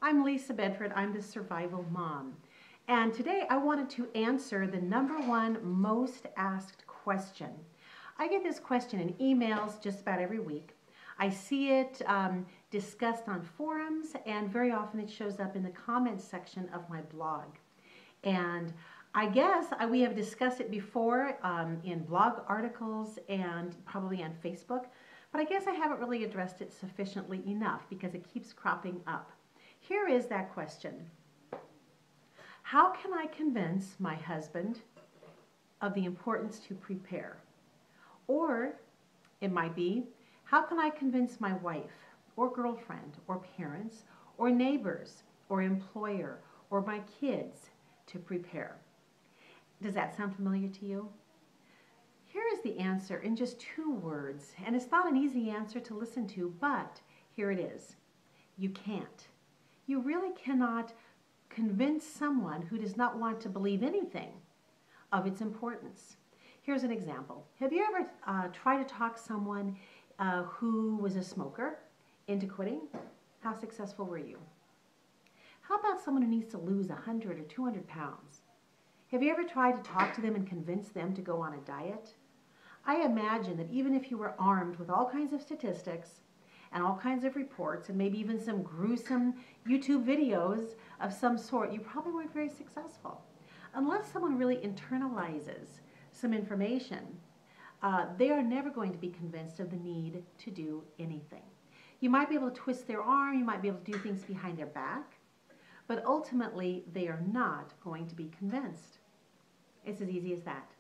I'm Lisa Bedford. I'm the Survival Mom. And today I wanted to answer the #1 most asked question. I get this question in emails just about every week. I see it discussed on forums, and very often it shows up in the comments section of my blog. And I guess we have discussed it before in blog articles and probably on Facebook, but I guess I haven't really addressed it sufficiently enough because it keeps cropping up. Here is that question. How can I convince my husband of the importance to prepare? Or it might be, how can I convince my wife or girlfriend or parents or neighbors or employer or my kids to prepare? Does that sound familiar to you? Here is the answer in just 2 words, and it's not an easy answer to listen to, but here it is. You can't. You really cannot convince someone who does not want to believe anything of its importance. Here's an example. Have you ever tried to talk someone who was a smoker into quitting? How successful were you? How about someone who needs to lose 100 or 200 pounds? Have you ever tried to talk to them and convince them to go on a diet? I imagine that even if you were armed with all kinds of statistics and all kinds of reports and maybe even some gruesome YouTube videos of some sort, you probably weren't very successful. Unless someone really internalizes some information, they are never going to be convinced of the need to do anything. You might be able to twist their arm, you might be able to do things behind their back, but ultimately they are not going to be convinced. It's as easy as that.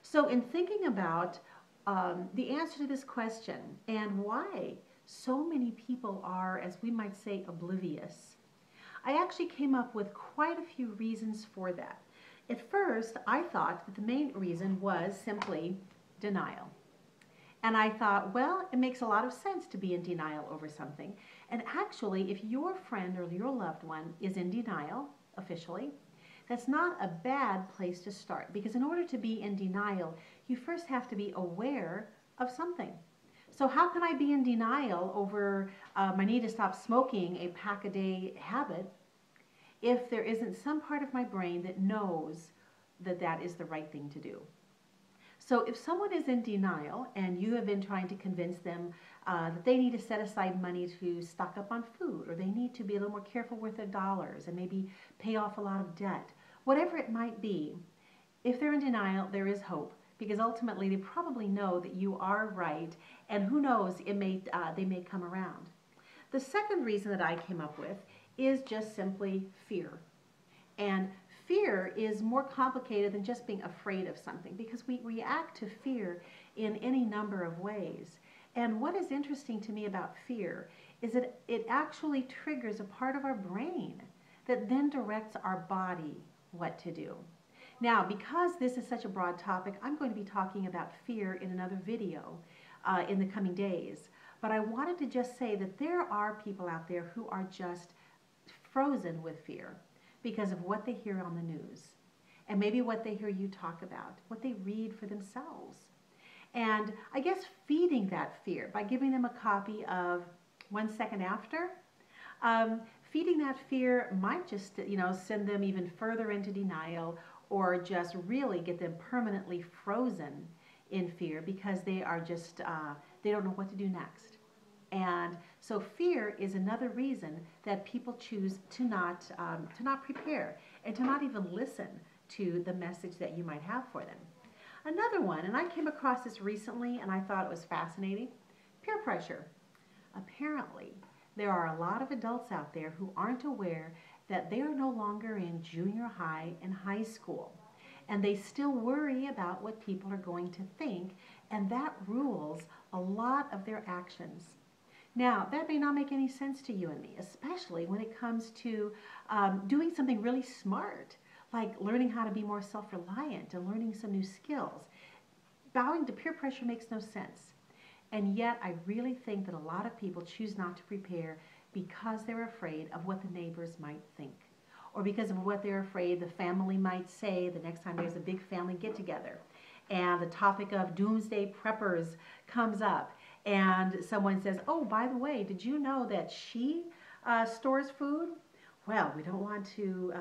So in thinking about the answer to this question and why so many people are, as we might say, oblivious, I actually came up with quite a few reasons for that. At first, I thought that the main reason was simply denial. And I thought, well, it makes a lot of sense to be in denial over something. And actually, if your friend or your loved one is in denial, officially, that's not a bad place to start. Because in order to be in denial, you first have to be aware of something. So how can I be in denial over my need to stop smoking a pack a day habit if there isn't some part of my brain that knows that that is the right thing to do? So if someone is in denial and you have been trying to convince them that they need to set aside money to stock up on food, or they need to be a little more careful with their dollars and maybe pay off a lot of debt, whatever it might be, if they're in denial, there is hope, because ultimately they probably know that you are right, and who knows, they may come around. The second reason that I came up with is just simply fear. And fear is more complicated than just being afraid of something, because we react to fear in any number of ways. And what is interesting to me about fear is that it actually triggers a part of our brain that then directs our body what to do. Now, because this is such a broad topic, I'm going to be talking about fear in another video in the coming days. But I wanted to just say that there are people out there who are just frozen with fear because of what they hear on the news, and maybe what they hear you talk about, what they read for themselves. And I guess feeding that fear by giving them a copy of 1 Second After, feeding that fear might just send them even further into denial, or just really get them permanently frozen in fear because they are just, they don't know what to do next. And so fear is another reason that people choose to not prepare and to not even listen to the message that you might have for them. Another one, and I came across this recently and I thought it was fascinating, peer pressure. Apparently, there are a lot of adults out there who aren't aware that they are no longer in junior high and high school, and they still worry about what people are going to think, and that rules a lot of their actions. Now, that may not make any sense to you and me, especially when it comes to doing something really smart, like learning how to be more self-reliant and learning some new skills. Bowing to peer pressure makes no sense. And yet, I really think that a lot of people choose not to prepare because they're afraid of what the neighbors might think, or because of what they're afraid the family might say the next time there's a big family get-together, and the topic of doomsday preppers comes up, and someone says, oh, by the way, did you know that she stores food? well, we don't want to,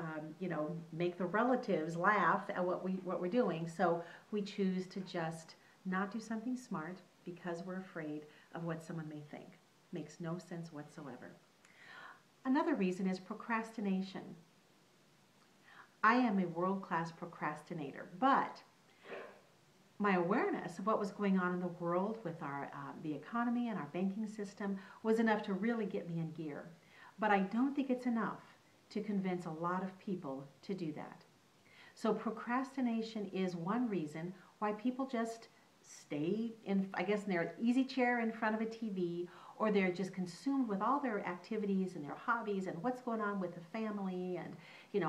make the relatives laugh at what we're doing. So we choose to just not do something smart because we're afraid of what someone may think. Makes no sense whatsoever. Another reason is procrastination. I am a world-class procrastinator, but my awareness of what was going on in the world with the economy and our banking system was enough to really get me in gear. But I don't think it's enough to convince a lot of people to do that. So procrastination is one reason why people just stay in, I guess, in their easy chair in front of a TV, or they're just consumed with all their activities and their hobbies and what's going on with the family and,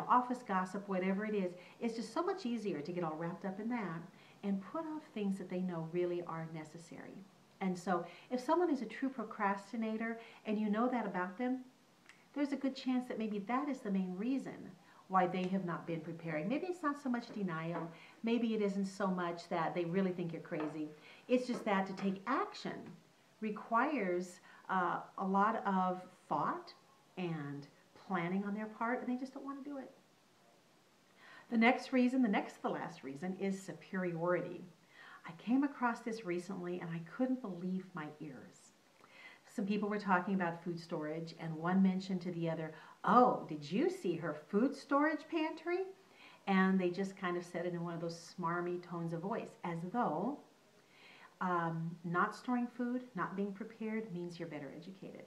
office gossip, whatever it is. It's just so much easier to get all wrapped up in that and put off things that they know really are necessary. And so if someone is a true procrastinator and you know that about them, there's a good chance that maybe that is the main reason why they have not been preparing. Maybe it's not so much denial. Maybe it isn't so much that they really think you're crazy. It's just that to take action requires a lot of thought and planning on their part, and they just don't want to do it. The next reason, the last reason, is superiority. I came across this recently and I couldn't believe my ears. Some people were talking about food storage, and one mentioned to the other, "Oh, did you see her food storage pantry?" And they just kind of said it in one of those smarmy tones of voice, as though not storing food, not being prepared means you're better educated,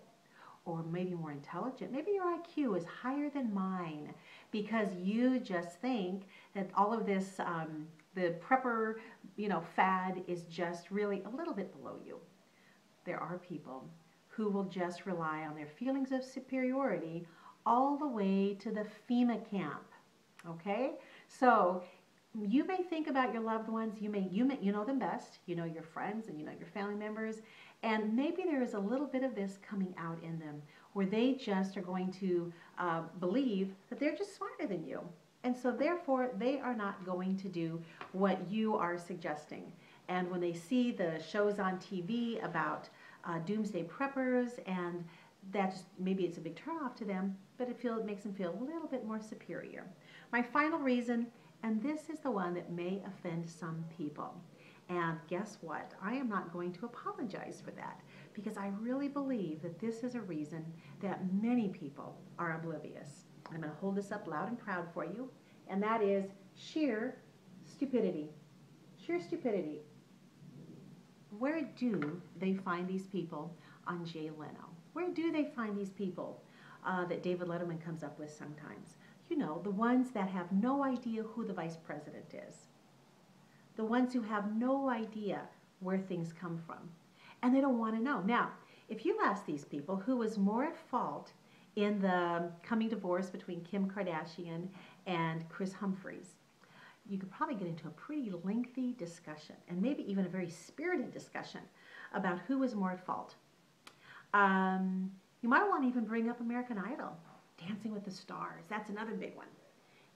or maybe more intelligent. Maybe your IQ is higher than mine because you just think that all of this, the prepper, fad is just really a little bit below you. There are people who will just rely on their feelings of superiority all the way to the FEMA camp. Okay? So you may think about your loved ones, you know them best, you know your friends and you know your family members, and maybe there is a little bit of this coming out in them where they just are going to believe that they're just smarter than you. And so therefore they are not going to do what you are suggesting. And when they see the shows on TV about doomsday preppers, and maybe it's a big turnoff to them, but it makes them feel a little bit more superior. My final reason, and this is the one that may offend some people, and guess what? I am not going to apologize for that, because I really believe that this is a reason that many people are oblivious. I'm going to hold this up loud and proud for you, and that is sheer stupidity. Sheer stupidity. Where do they find these people on Jay Leno? Where do they find these people that David Letterman comes up with sometimes? The ones that have no idea who the vice president is. The ones who have no idea where things come from. And they don't want to know. Now, if you ask these people who was more at fault in the coming divorce between Kim Kardashian and Chris Humphries, you could probably get into a pretty lengthy discussion, and maybe even a very spirited discussion about who was more at fault. You might want to even bring up American Idol, Dancing with the Stars. That's another big one.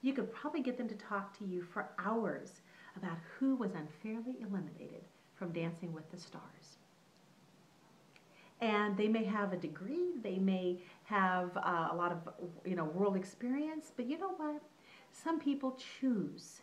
You could probably get them to talk to you for hours about who was unfairly eliminated from Dancing with the Stars. And they may have a degree, they may have a lot of world experience, but you know what? Some people choose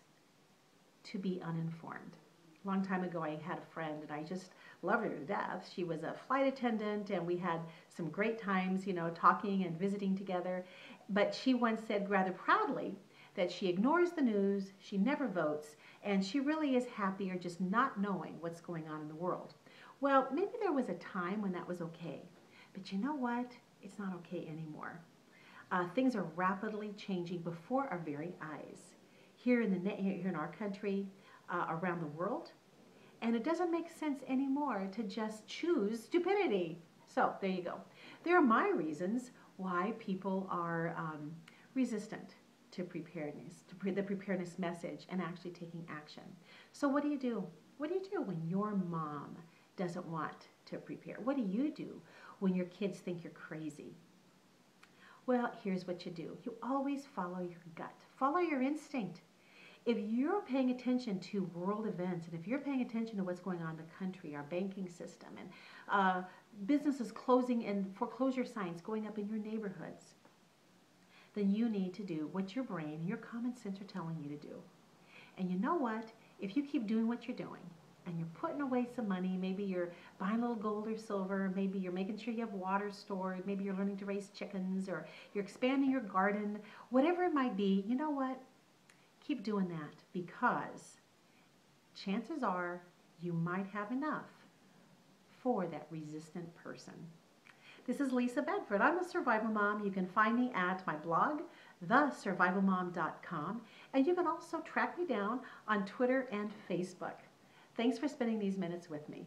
to be uninformed. A long time ago, I had a friend, and I just loved her to death. She was a flight attendant, and we had some great times, talking and visiting together. But she once said rather proudly that she ignores the news, she never votes, and she really is happier just not knowing what's going on in the world. Well, maybe there was a time when that was okay. But you know what? It's not okay anymore. Things are rapidly changing before our very eyes. Here in our country, around the world, and it doesn't make sense anymore to just choose stupidity. So there you go. There are my reasons why people are resistant to preparedness, to the preparedness message, and actually taking action. So what do you do? What do you do when your mom doesn't want to prepare? What do you do when your kids think you're crazy? Well, here's what you do. You always follow your gut. Follow your instinct. If you're paying attention to world events, and if you're paying attention to what's going on in the country, our banking system, and businesses closing and foreclosure signs going up in your neighborhoods, then you need to do what your brain and your common sense are telling you to do. And you know what? If you keep doing what you're doing, and you're putting away some money, maybe you're buying a little gold or silver, maybe you're making sure you have water stored, maybe you're learning to raise chickens, or you're expanding your garden, whatever it might be, you know what? Keep doing that, because chances are you might have enough for that resistant person. This is Lisa Bedford. I'm a survival mom. You can find me at my blog, thesurvivalmom.com, and you can also track me down on Twitter and Facebook. Thanks for spending these minutes with me.